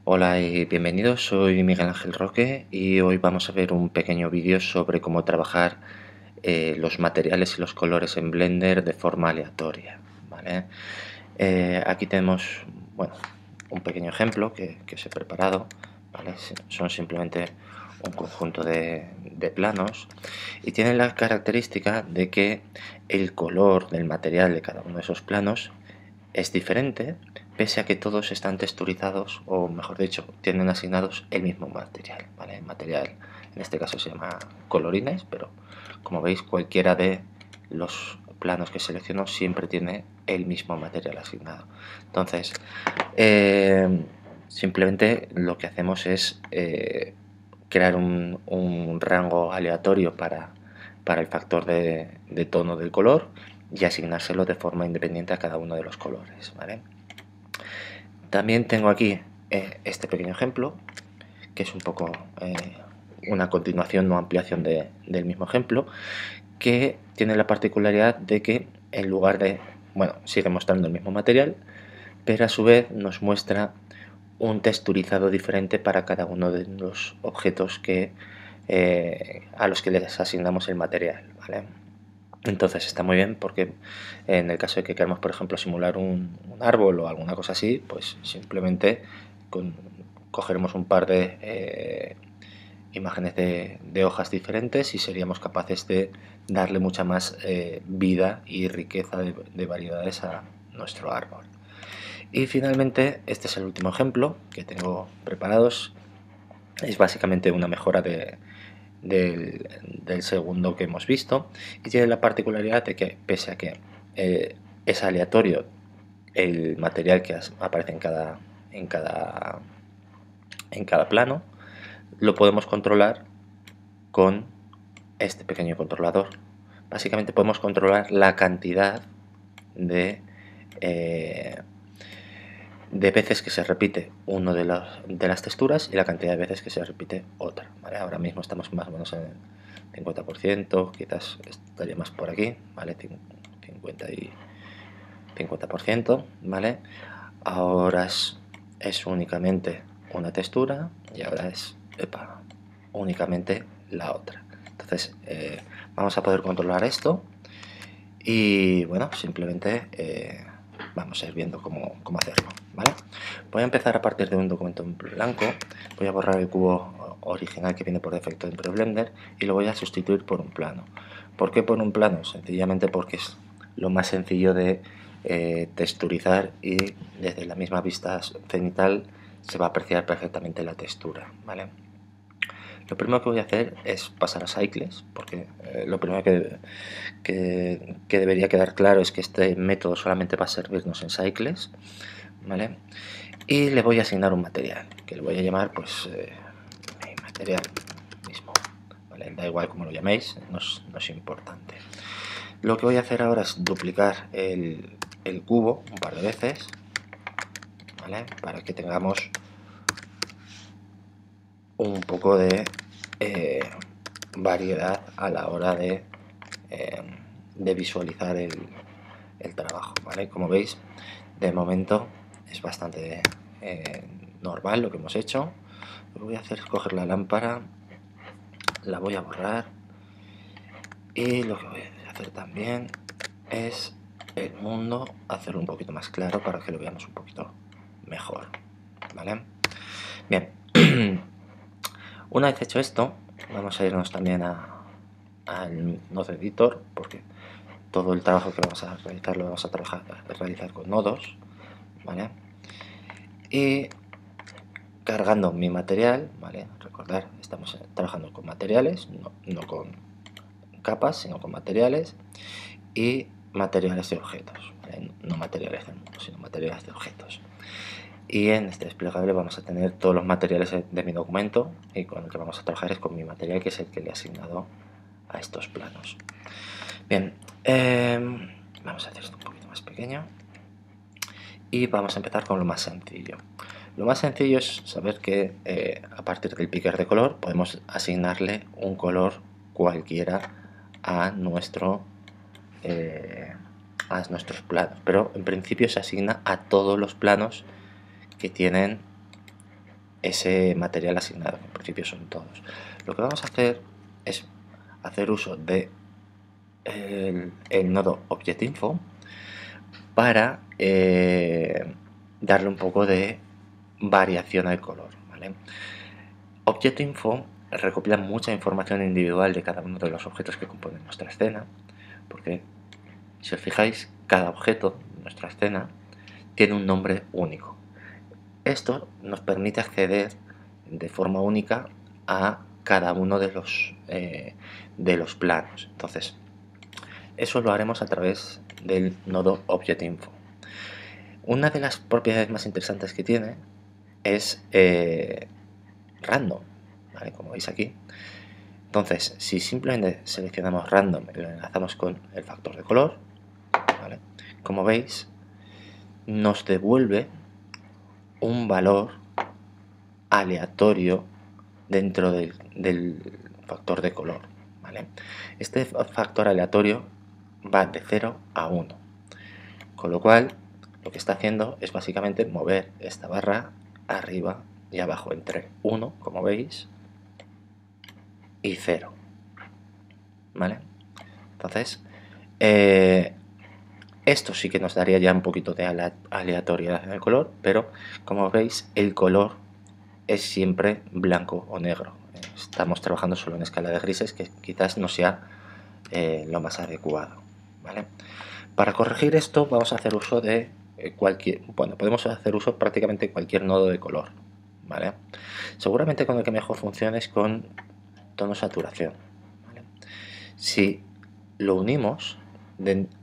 Hola y bienvenidos, soy Miguel Ángel Roque y hoy vamos a ver un pequeño vídeo sobre cómo trabajar los materiales y los colores en Blender de forma aleatoria, ¿vale? Aquí tenemos, bueno, un pequeño ejemplo que os he preparado, ¿vale? Son simplemente un conjunto de planos y tienen la característica de que el color del material de cada uno de esos planos es diferente, pese a que todos están texturizados, o mejor dicho, tienen asignados el mismo material, ¿vale? El material, en este caso se llama colorines, pero como veis, cualquiera de los planos que selecciono siempre tiene el mismo material asignado. Entonces, simplemente lo que hacemos es crear un rango aleatorio para el factor de tono del color y asignárselo de forma independiente a cada uno de los colores, ¿vale? También tengo aquí este pequeño ejemplo, que es un poco una continuación o ampliación del mismo ejemplo, que tiene la particularidad de que en lugar de, bueno, sigue mostrando el mismo material, pero a su vez nos muestra un texturizado diferente para cada uno de los objetos a los que les asignamos el material, ¿vale? Entonces está muy bien porque en el caso de que queramos, por ejemplo, simular un árbol o alguna cosa así, pues simplemente cogeremos un par de imágenes de hojas diferentes y seríamos capaces de darle mucha más vida y riqueza de variedades a nuestro árbol. Y finalmente, este es el último ejemplo que tengo preparados. Es básicamente una mejora del segundo que hemos visto y tiene la particularidad de que pese a que es aleatorio el material que aparece en cada plano, lo podemos controlar con este pequeño controlador. Básicamente podemos controlar la cantidad de, eh, de veces que se repite uno de las texturas y la cantidad de veces que se repite otra, ¿vale? Ahora mismo estamos más o menos en el 50%, quizás estaría más por aquí, ¿vale? 50%, ¿vale? Ahora es únicamente una textura y ahora es únicamente la otra. Entonces vamos a poder controlar esto y bueno, simplemente vamos a ir viendo cómo hacerlo, ¿vale? Voy a empezar a partir de un documento en blanco, voy a borrar el cubo original que viene por defecto dentro de Blender y lo voy a sustituir por un plano. ¿Por qué por un plano? Sencillamente porque es lo más sencillo de texturizar y desde la misma vista cenital se va a apreciar perfectamente la textura, ¿vale? Lo primero que voy a hacer es pasar a Cycles, porque lo primero que debería quedar claro es que este método solamente va a servirnos en Cycles, ¿vale? Y le voy a asignar un material, que le voy a llamar, pues, mi material mismo, ¿vale? Da igual como lo llaméis, no es importante. Lo que voy a hacer ahora es duplicar el cubo un par de veces, ¿vale? Para que tengamos un poco de variedad a la hora de visualizar el trabajo, ¿vale? Como veis, de momento es bastante normal lo que hemos hecho. Lo que voy a hacer es coger la lámpara, la voy a borrar y lo que voy a hacer también es el mundo, hacerlo un poquito más claro para que lo veamos un poquito mejor, ¿vale? Bien, una vez hecho esto, vamos a irnos también al Node Editor, porque todo el trabajo que vamos a realizar lo vamos a realizar con nodos, ¿vale? Y cargando mi material, ¿vale? Recordar, estamos trabajando con materiales, no con capas, sino con materiales y materiales de objetos, ¿vale? No materiales del mundo, sino materiales de objetos. Y en este desplegable vamos a tener todos los materiales de mi documento y con el que vamos a trabajar es con mi material, que es el que le he asignado a estos planos. Bien, vamos a hacer esto un poquito más pequeño y vamos a empezar con lo más sencillo. Lo más sencillo es saber que a partir del picker de color podemos asignarle un color cualquiera a nuestros planos, pero en principio se asigna a todos los planos que tienen ese material asignado, que en principio son todos. Lo que vamos a hacer es hacer uso de el nodo ObjectInfo para darle un poco de variación al color, ¿vale? ObjectInfo recopila mucha información individual de cada uno de los objetos que componen nuestra escena, porque si os fijáis, cada objeto de nuestra escena tiene un nombre único. Esto nos permite acceder de forma única a cada uno de los planos. Entonces, eso lo haremos a través del nodo ObjectInfo. Una de las propiedades más interesantes que tiene es random, ¿vale? Como veis aquí. Entonces, si simplemente seleccionamos random y lo enlazamos con el factor de color, ¿vale? Como veis, nos devuelve un valor aleatorio dentro del factor de color, ¿vale? Este factor aleatorio va de 0 a 1, con lo cual lo que está haciendo es básicamente mover esta barra arriba y abajo entre 1, como veis, y 0, ¿vale? Entonces, esto sí que nos daría ya un poquito de aleatoriedad en el color, pero como veis, el color es siempre blanco o negro. Estamos trabajando solo en escala de grises, que quizás no sea lo más adecuado, ¿vale? Para corregir esto vamos a hacer uso de podemos hacer uso prácticamente de cualquier nodo de color, ¿vale? Seguramente con el que mejor funcione es con tono saturación, ¿vale? Si lo unimos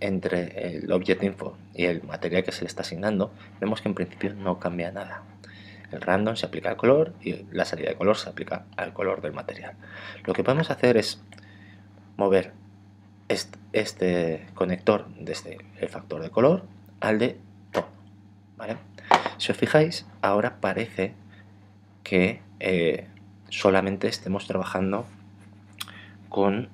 entre el ObjectInfo y el material que se le está asignando, vemos que en principio no cambia nada. El random se aplica al color y la salida de color se aplica al color del material. Lo que podemos hacer es mover este conector desde el factor de color al de tono, ¿vale? Si os fijáis, ahora parece que solamente estemos trabajando con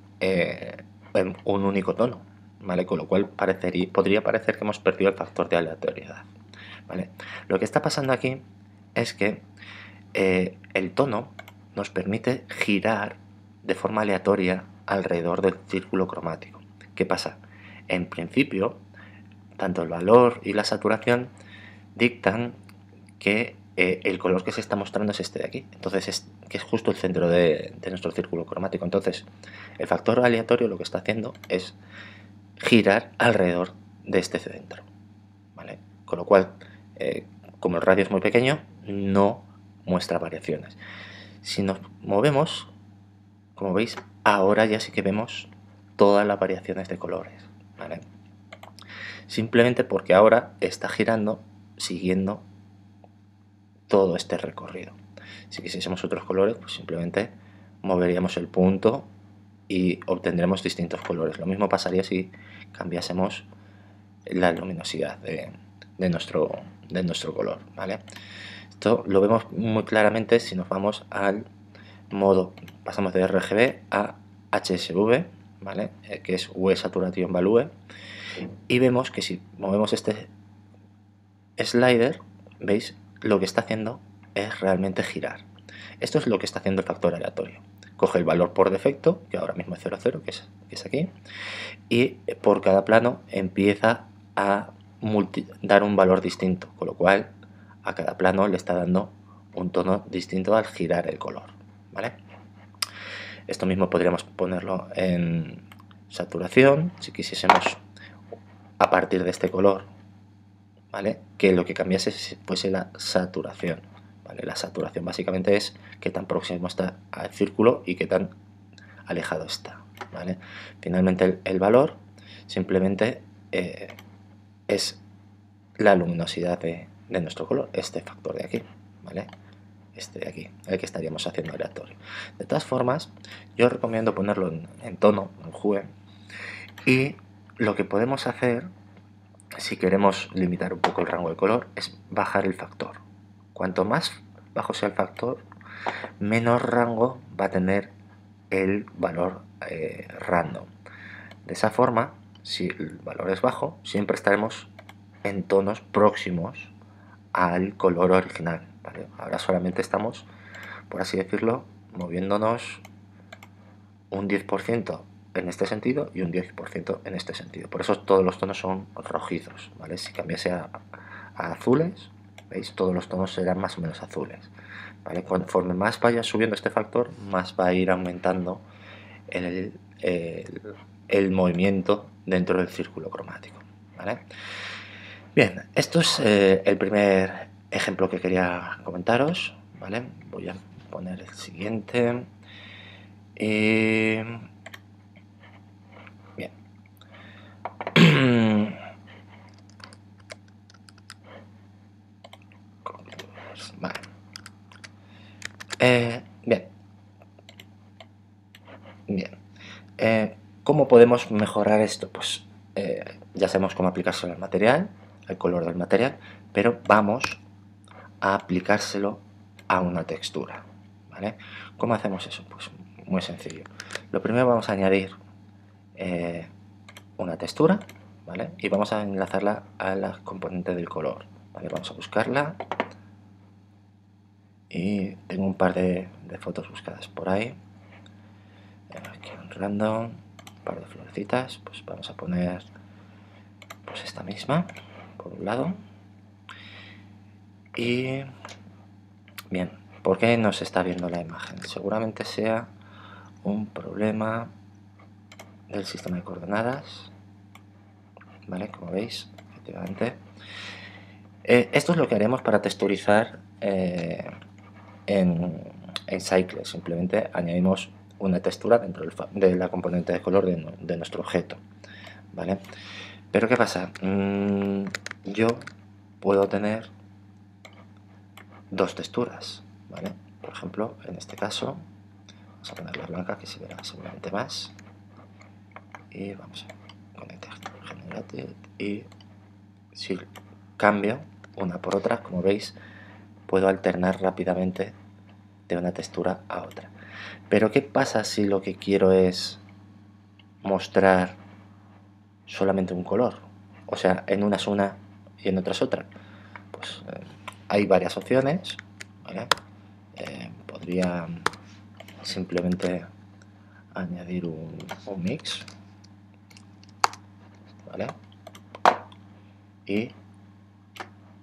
un único tono, ¿vale? Con lo cual podría parecer que hemos perdido el factor de aleatoriedad, ¿vale? Lo que está pasando aquí es que el tono nos permite girar de forma aleatoria alrededor del círculo cromático. ¿Qué pasa? En principio, tanto el valor y la saturación dictan que el color que se está mostrando es este de aquí, entonces que es justo el centro de nuestro círculo cromático. Entonces, el factor aleatorio lo que está haciendo es girar alrededor de este centro, ¿vale? Con lo cual, como el radio es muy pequeño, no muestra variaciones. Si nos movemos, como veis, ahora ya sí que vemos todas las variaciones de colores, ¿vale? Simplemente porque ahora está girando siguiendo todo este recorrido. Si quisiésemos otros colores, pues simplemente moveríamos el punto y obtendremos distintos colores. Lo mismo pasaría si cambiásemos la luminosidad de nuestro color, ¿vale? Esto lo vemos muy claramente si nos vamos al modo, pasamos de RGB a HSV, ¿vale? Que es Hue Saturation Value, y vemos que si movemos este slider, veis, lo que está haciendo es realmente girar. Esto es lo que está haciendo el factor aleatorio. Coge el valor por defecto, que ahora mismo es 0,0, que es aquí, y por cada plano empieza a dar un valor distinto, con lo cual a cada plano le está dando un tono distinto al girar el color, ¿vale? Esto mismo podríamos ponerlo en saturación, si quisiésemos a partir de este color, ¿vale? Que lo que cambiase fuese la saturación, ¿vale? La saturación básicamente es qué tan próximo está al círculo y qué tan alejado está, ¿vale? Finalmente el valor simplemente es la luminosidad de nuestro color, este factor de aquí, ¿vale? Este de aquí, el que estaríamos haciendo aleatorio. De todas formas, yo recomiendo ponerlo en tono, en Hue, y lo que podemos hacer, si queremos limitar un poco el rango de color, es bajar el factor. Cuanto más bajo sea el factor, menor rango va a tener el valor random. De esa forma, si el valor es bajo, siempre estaremos en tonos próximos al color original, ¿vale? Ahora solamente estamos, por así decirlo, moviéndonos un 10% en este sentido y un 10% en este sentido. Por eso todos los tonos son rojizos, ¿vale? Si cambiase a azules, ¿veis? Todos los tonos serán más o menos azules, ¿vale? Conforme más vaya subiendo este factor, más va a ir aumentando el movimiento dentro del círculo cromático, ¿vale? Bien, esto es el primer ejemplo que quería comentaros, ¿vale? Voy a poner el siguiente. Bien. Vale. Bien. Bien. ¿Cómo podemos mejorar esto? Pues ya sabemos cómo aplicárselo al material, al color del material, pero vamos a aplicárselo a una textura, ¿vale? ¿Cómo hacemos eso? Pues muy sencillo. Lo primero vamos a añadir una textura, ¿vale? Y vamos a enlazarla a la componente del color, ¿vale? Vamos a buscarla y tengo un par de fotos buscadas por ahí. Aquí en random, un par de florecitas, pues vamos a poner pues esta misma por un lado. Y bien, ¿por qué no se está viendo la imagen? Seguramente sea un problema del sistema de coordenadas, ¿vale? Como veis, efectivamente. Esto es lo que haremos para texturizar en Cycles. Simplemente añadimos una textura dentro de la componente de color de nuestro objeto, ¿vale? Pero ¿qué pasa? Yo puedo tener dos texturas, ¿vale? Por ejemplo, en este caso, vamos a poner la blanca, que se verá seguramente más. Y vamos a conectar Generated. Y si cambio una por otra, como veis, puedo alternar rápidamente de una textura a otra. Pero ¿qué pasa si lo que quiero es mostrar solamente un color? O sea, en una es una y en otra es otra. Pues hay varias opciones, ¿vale? Podría simplemente añadir un mix, ¿vale? Y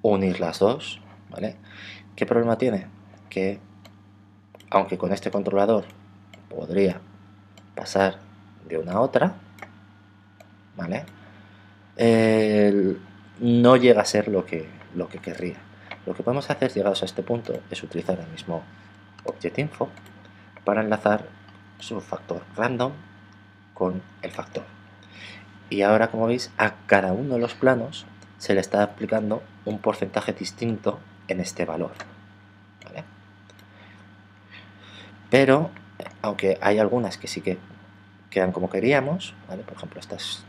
unir las dos, ¿vale? ¿Qué problema tiene? Que aunque con este controlador podría pasar de una a otra, ¿vale? No llega a ser lo que querría. Lo que podemos hacer, llegados a este punto, es utilizar el mismo Object.info para enlazar su factor random con el factor. Y ahora, como veis, a cada uno de los planos se le está aplicando un porcentaje distinto en este valor, ¿vale? Pero, aunque hay algunas que sí que quedan como queríamos, ¿vale? Por ejemplo, estas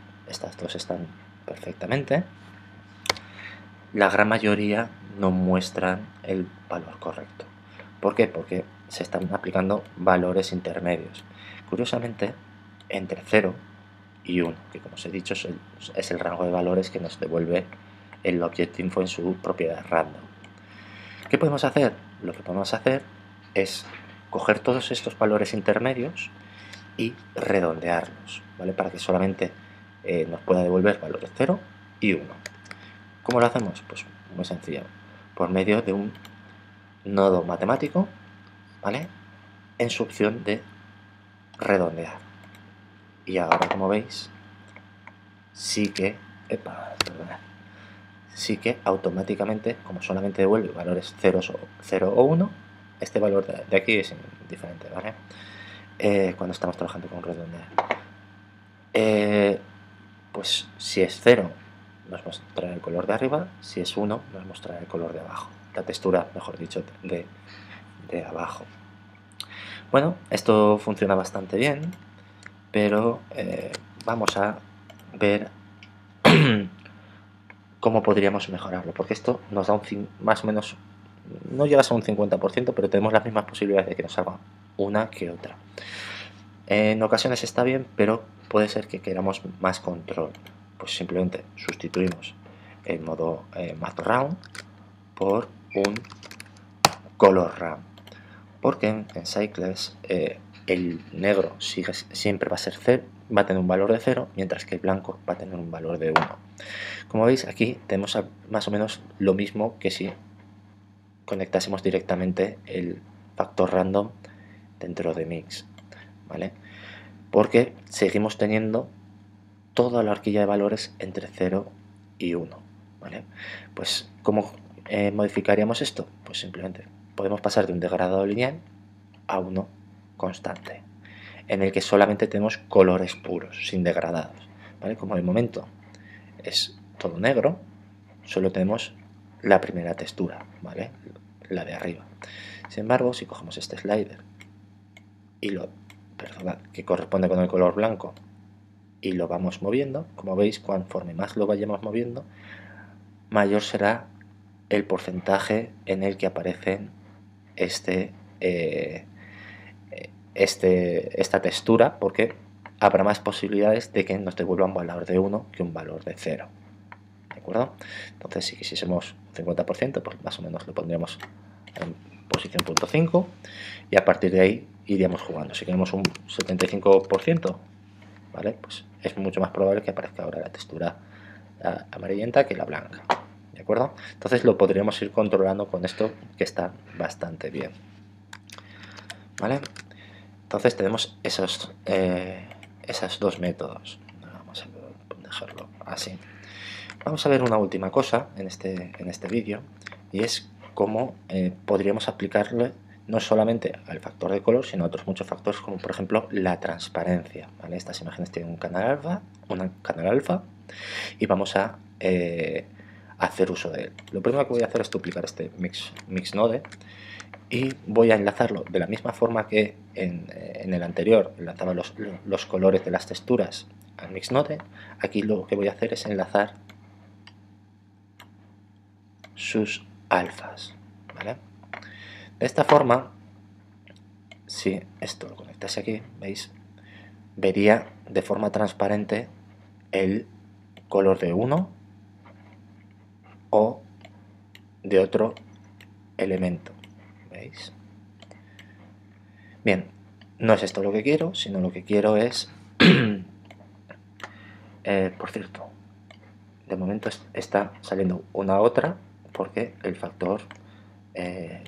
dos están perfectamente, la gran mayoría no muestran el valor correcto. ¿Por qué? Porque se están aplicando valores intermedios. Curiosamente, entre 0 y 1, que como os he dicho es el rango de valores que nos devuelve el Object.info en su propiedad random. ¿Qué podemos hacer? Lo que podemos hacer es coger todos estos valores intermedios y redondearlos, ¿vale? Para que solamente nos pueda devolver valores 0 y 1. ¿Cómo lo hacemos? Pues muy sencillo, por medio de un nodo matemático, ¿vale? En su opción de redondear. Y ahora, como veis, sí que automáticamente, como solamente devuelve valores 0 o 1, este valor de aquí es indiferente, ¿vale? Cuando estamos trabajando con redondear. Pues si es 0 nos mostrará el color de arriba, si es 1 nos mostrará el color de abajo, la textura, mejor dicho, de abajo. Bueno, esto funciona bastante bien, pero vamos a ver cómo podríamos mejorarlo, porque esto nos da más o menos, no llegas a un 50%, pero tenemos las mismas posibilidades de que nos salga una que otra. En ocasiones está bien, pero puede ser que queramos más control. Pues simplemente sustituimos el modo Math Round por un color RAM, porque en Cycles el negro siempre va a ser 0, va a tener un valor de 0, mientras que el blanco va a tener un valor de 1. Como veis, aquí tenemos más o menos lo mismo que si conectásemos directamente el factor random dentro de Mix, ¿vale? Porque seguimos teniendo toda la horquilla de valores entre 0 y 1, ¿vale? Pues, ¿cómo modificaríamos esto? Pues simplemente podemos pasar de un degradado lineal a uno constante, en el que solamente tenemos colores puros, sin degradados, ¿vale? Como de momento es todo negro, solo tenemos la primera textura, ¿vale? La de arriba. Sin embargo, si cogemos este slider y que corresponde con el color blanco, y lo vamos moviendo, como veis, conforme más lo vayamos moviendo, mayor será el porcentaje en el que aparecen esta textura, porque habrá más posibilidades de que nos devuelva un valor de 1 que un valor de 0. ¿De acuerdo? Entonces, si quisiésemos un 50%, pues más o menos lo pondríamos en posición 0.5 y a partir de ahí iríamos jugando. Si queremos un 75%, ¿vale? Pues es mucho más probable que aparezca ahora la textura amarillenta que la blanca, ¿de acuerdo? Entonces lo podríamos ir controlando con esto, que está bastante bien, ¿vale? Entonces tenemos esos dos métodos. Vamos a dejarlo así. Vamos a ver una última cosa en este vídeo, y es cómo podríamos aplicarle no solamente al factor de color, sino a otros muchos factores, como por ejemplo la transparencia, ¿vale? Estas imágenes tienen un canal alfa, y vamos a hacer uso de él. Lo primero que voy a hacer es duplicar este mix node y voy a enlazarlo de la misma forma que en el anterior enlazaba los colores de las texturas al mix node. Aquí lo que voy a hacer es enlazar sus alfas, ¿vale? De esta forma, si esto lo conectase aquí, veis, vería de forma transparente el color de uno o de otro elemento, ¿veis? Bien, no es esto lo que quiero, sino lo que quiero es por cierto, de momento está saliendo una otra porque el factor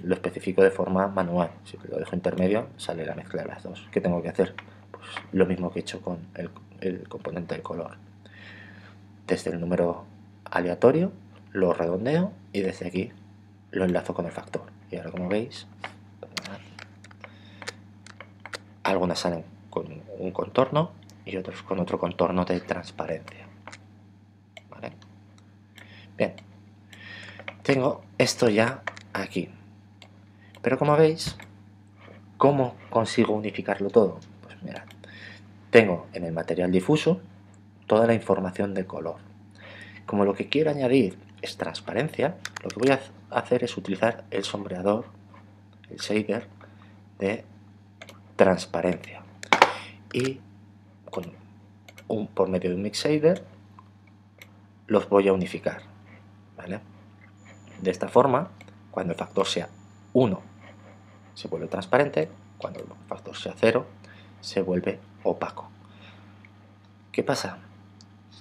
lo especifico de forma manual. Si lo dejo intermedio, sale la mezcla de las dos. ¿Qué tengo que hacer? Pues lo mismo que he hecho con el componente del color. Desde el número aleatorio lo redondeo y desde aquí lo enlazo con el factor. Y ahora, como veis, algunas salen con un contorno y otros con otro contorno de transparencia, ¿vale? Bien, tengo esto ya aquí, pero como veis, ¿cómo consigo unificarlo todo? Pues mirad, tengo en el material difuso toda la información de color. Como lo que quiero añadir es transparencia, lo que voy a hacer es utilizar el sombreador, el shader de transparencia, y por medio de un mix shader los voy a unificar, ¿vale? De esta forma, cuando el factor sea 1 se vuelve transparente, cuando el factor sea 0 se vuelve opaco. ¿Qué pasa?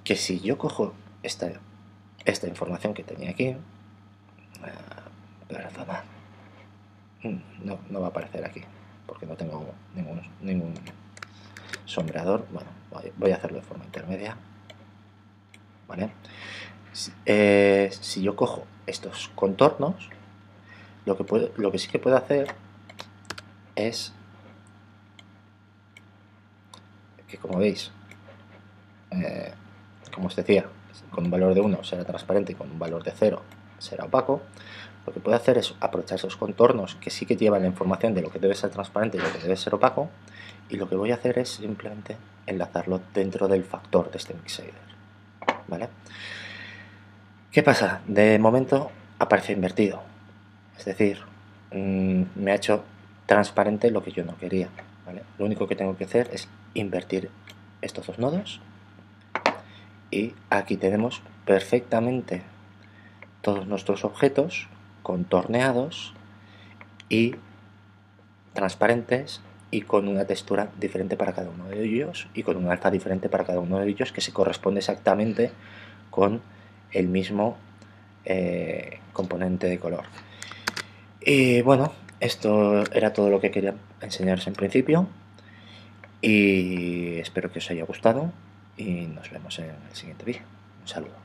Que si yo cojo esta información que tenía aquí, perdonad, no va a aparecer aquí porque no tengo ningún sombreador. Bueno, voy a hacerlo de forma intermedia, ¿vale? Si yo cojo estos contornos, lo que sí que puedo hacer es que, como veis, como os decía, con un valor de 1 será transparente y con un valor de 0 será opaco. Lo que puedo hacer es aprovechar esos contornos que sí que llevan la información de lo que debe ser transparente y lo que debe ser opaco, y lo que voy a hacer es simplemente enlazarlo dentro del factor de este mix shader, ¿vale? ¿Qué pasa? De momento aparece invertido, es decir, me ha hecho transparente lo que yo no quería, ¿vale? Lo único que tengo que hacer es invertir estos dos nodos y aquí tenemos perfectamente todos nuestros objetos contorneados y transparentes, y con una textura diferente para cada uno de ellos y con un alza diferente para cada uno de ellos, que se corresponde exactamente con el mismo componente de color. Y bueno, esto era todo lo que quería enseñaros en principio, y espero que os haya gustado y nos vemos en el siguiente vídeo. Un saludo.